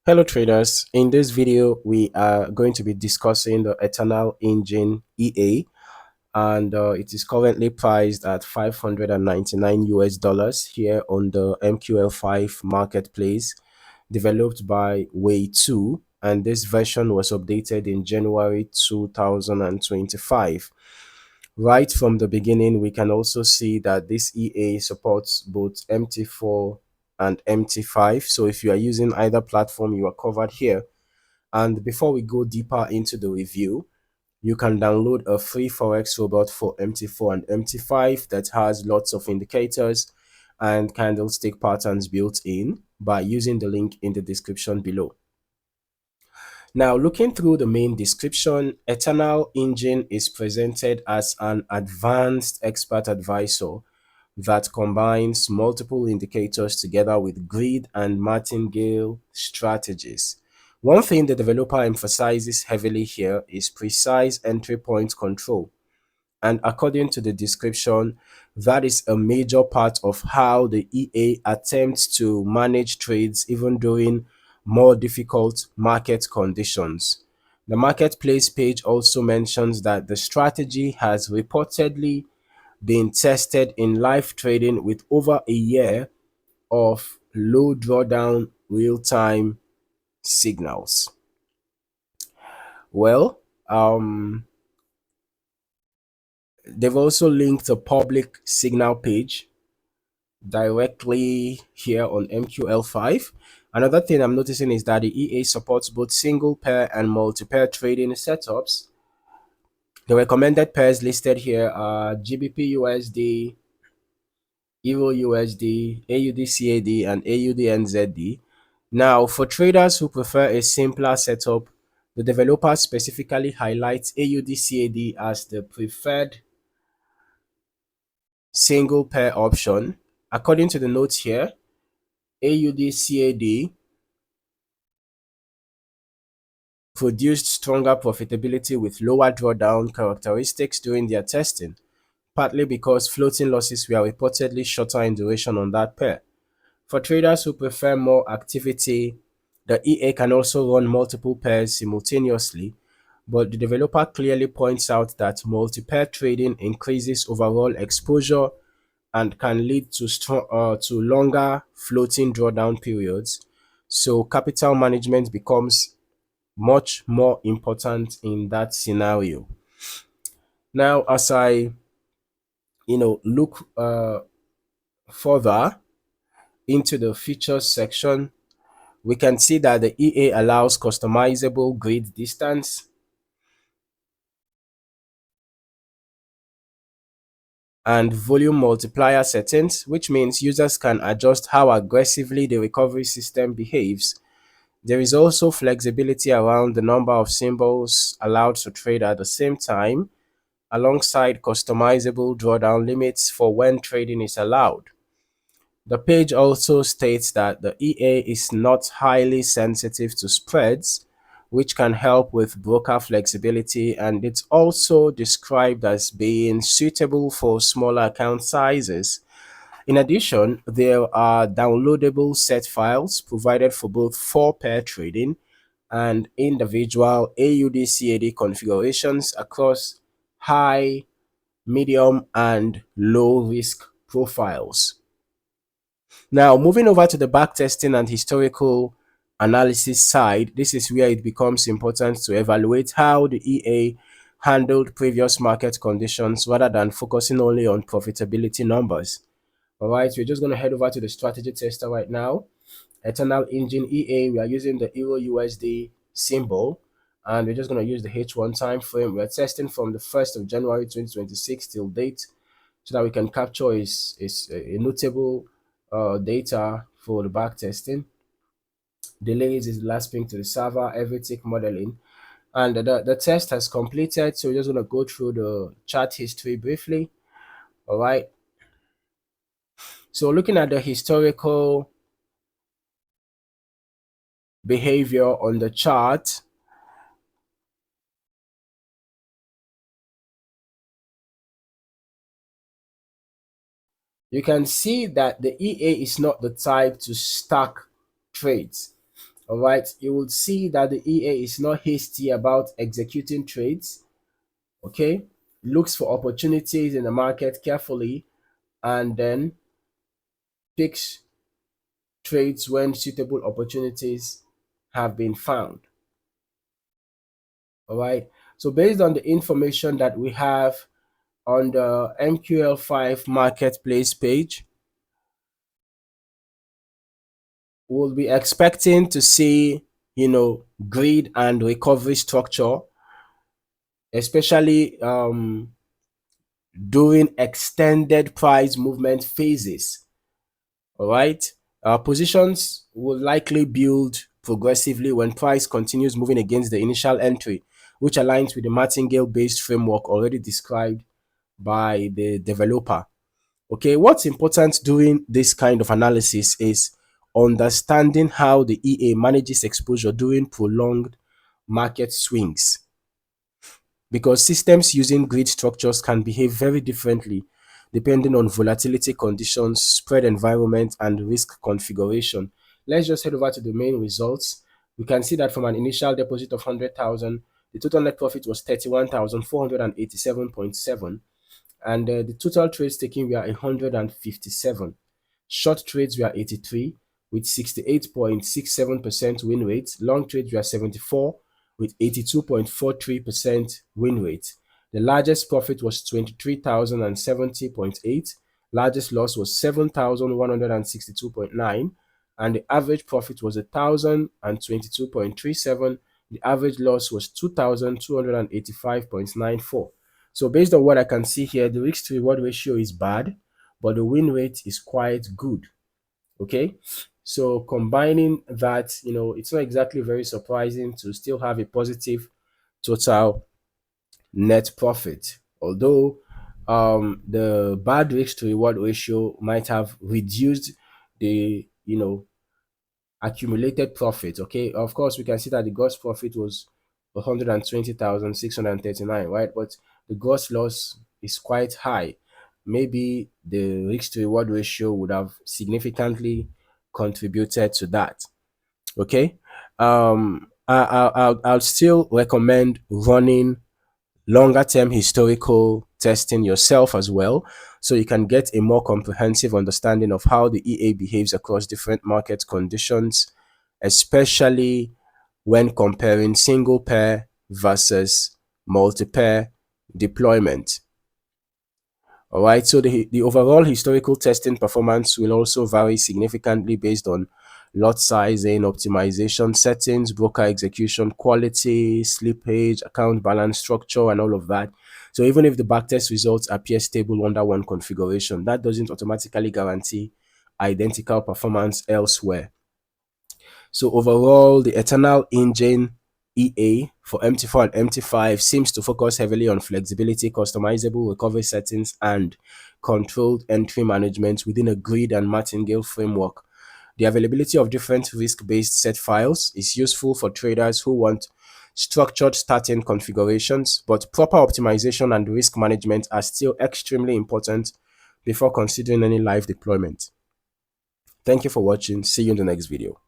Hello traders, in this video we are going to be discussing the Eternal Engine EA, and it is currently priced at 599 US dollars here on the MQL5 Marketplace, developed by Way2, and this version was updated in January 2025. Right from the beginning, we can also see that this EA supports both MT4 and MT5. So if you are using either platform, you are covered here. And before we go deeper into the review, you can download a free Forex robot for MT4 and MT5 that has lots of indicators and candlestick patterns built in by using the link in the description below. Now, looking through the main description, Eternal Engine is presented as an advanced expert advisor that combines multiple indicators together with grid and martingale strategies. One thing the developer emphasizes heavily here is precise entry point control. And according to the description, that is a major part of how the EA attempts to manage trades even during more difficult market conditions. The marketplace page also mentions that the strategy has reportedly been tested in live trading with over a year of low drawdown real-time signals. Well, they've also linked a public signal page directly here on MQL5. Another thing I'm noticing is that the EA supports both single pair and multi-pair trading setups. The recommended pairs listed here are GBP USD, Euro USD, AUD CAD, and AUD NZD. Now, for traders who prefer a simpler setup, the developer specifically highlights AUD CAD as the preferred single pair option. According to the notes here, AUD CAD produced stronger profitability with lower drawdown characteristics during their testing, partly because floating losses were reportedly shorter in duration on that pair. For traders who prefer more activity, the EA can also run multiple pairs simultaneously, but the developer clearly points out that multi-pair trading increases overall exposure and can lead to to longer floating drawdown periods. So capital management becomes much more important in that scenario. Now, as I look further into the features section, we can see that the EA allows customizable grid distance and volume multiplier settings, which means users can adjust how aggressively the recovery system behaves. There is also flexibility around the number of symbols allowed to trade at the same time, alongside customizable drawdown limits for when trading is allowed. The page also states that the EA is not highly sensitive to spreads, which can help with broker flexibility, and it's also described as being suitable for smaller account sizes. In addition, there are downloadable set files provided for both four-pair trading and individual AUD/CAD configurations across high, medium, and low risk profiles. Now, moving over to the backtesting and historical analysis side, this is where it becomes important to evaluate how the EA handled previous market conditions rather than focusing only on profitability numbers. All right, we're just going to head over to the strategy tester right now. Eternal Engine EA, we are using the Euro USD symbol, and we're just going to use the H1 time frame. We're testing from the 1st of January 2026 till date, so that we can capture is a notable data for the back testing. Delays is the last ping to the server, every tick modeling. And the test has completed, so we're just going to go through the chart history briefly. All right. So looking at the historical behavior on the chart, you can see that the EA is not the type to stack trades. All right, you will see that the EA is not hasty about executing trades. Okay, looks for opportunities in the market carefully and then picks trades when suitable opportunities have been found. All right, so based on the information that we have on the MQL5 Marketplace page, we'll be expecting to see, grid and recovery structure, especially during extended price movement phases. All right. Positions will likely build progressively when price continues moving against the initial entry, which aligns with the martingale based framework already described by the developer. Okay, what's important during this kind of analysis is understanding how the EA manages exposure during prolonged market swings, because systems using grid structures can behave very differently depending on volatility conditions, spread environment, and risk configuration. Let's just head over to the main results. We can see that from an initial deposit of 100,000, the total net profit was 31,487.7, and the total trades taken were 157. Short trades were 83 with 68.67% win rate. Long trades were 74 with 82.43% win rate. The largest profit was 23,070.8. Largest loss was 7,162.9. And the average profit was 1,022.37. The average loss was 2,285.94. So based on what I can see here, the risk to reward ratio is bad, but the win rate is quite good. Okay, so combining that, it's not exactly very surprising to still have a positive total net profit, although the bad risk to reward ratio might have reduced the accumulated profit. Okay, of course, we can see that the gross profit was 120,639, right? But the gross loss is quite high. Maybe the risk to reward ratio would have significantly contributed to that. Okay, I'll still recommend running longer term historical testing yourself as well, so you can get a more comprehensive understanding of how the EA behaves across different market conditions, especially when comparing single pair versus multi-pair deployment. All right, so the overall historical testing performance will also vary significantly based on lot sizing, optimization settings, broker execution quality, slippage, account balance structure, and all of that. So even if the backtest results appear stable under one configuration, that doesn't automatically guarantee identical performance elsewhere. So overall, the Eternal Engine EA for MT4 and MT5 seems to focus heavily on flexibility, customizable recovery settings, and controlled entry management within a grid and martingale framework. The availability of different risk-based set files is useful for traders who want structured starting configurations, but proper optimization and risk management are still extremely important before considering any live deployment. Thank you for watching. See you in the next video.